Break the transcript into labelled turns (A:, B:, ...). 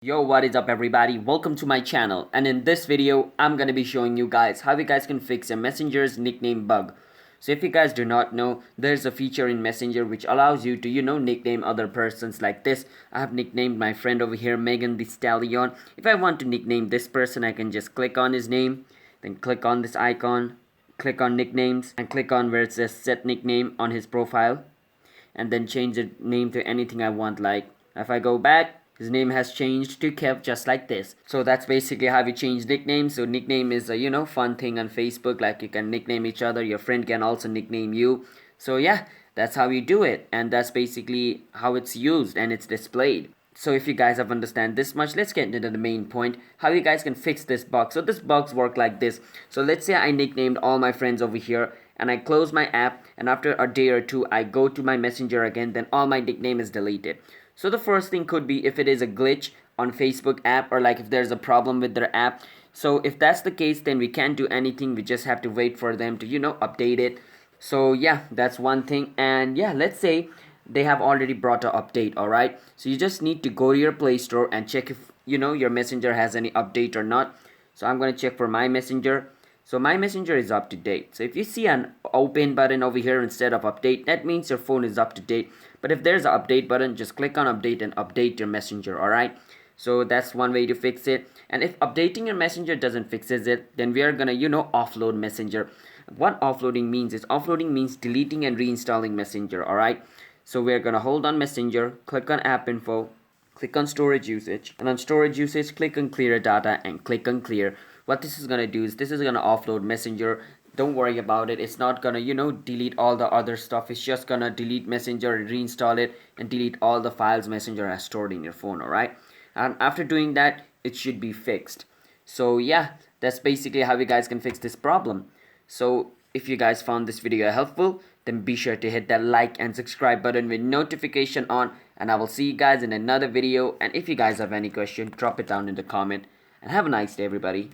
A: Yo, what is up everybody? Welcome to my channel, and in this video I'm gonna be showing you guys how you guys can fix a Messenger's nickname bug. So if you guys do not know, there's a feature in Messenger which allows you to nickname other persons like this. I have nicknamed my friend over here Megan Thee Stallion. If I want to nickname this person, I can just click on his name, then click on this icon, click on nicknames, and click on where it says set nickname on his profile, and then change the name to anything I want. Like if I go back, his name has changed to Kev, just like this. So that's basically how you change nicknames. So nickname is a fun thing on Facebook. Like you can nickname each other. Your friend can also nickname you. So yeah, that's how you do it, and that's basically how it's used and it's displayed. So if you guys have understand this much, let's get into the main point, how you guys can fix this bug. So this bugs work like this. So let's say I nicknamed all my friends over here, and I close my app, and after a day or two I go to my messenger again, then all my nickname is deleted. So the first thing could be if it is a glitch on Facebook app, or like if there's a problem with their app. So if that's the case, then we can't do anything. We just have to wait for them to update it. So yeah, that's one thing. And yeah, let's say they have already brought an update. All right, so you just need to go to your Play Store and check if your messenger has any update or not. So I'm going to check for my messenger. So my messenger is up to date. So if you see an open button over here instead of update, that means your phone is up to date. But if there's an update button, just click on update and update your messenger. All right, so that's one way to fix it. And if updating your messenger doesn't fixes it, then we are gonna offload messenger. What offloading means deleting and reinstalling messenger. All right, so we're gonna hold on messenger, click on app info, click on storage usage, and on storage usage click on clear data and click on clear. What this is gonna do is this is gonna offload messenger. Don't worry about it, it's not gonna delete all the other stuff. It's just gonna delete messenger and reinstall it and delete all the files messenger has stored in your phone. All right, and after doing that it should be fixed. So yeah, that's basically how you guys can fix this problem. So if you guys found this video helpful, then be sure to hit that like and subscribe button with notification on, and I will see you guys in another video. And if you guys have any question, drop it down in the comment, and have a nice day everybody.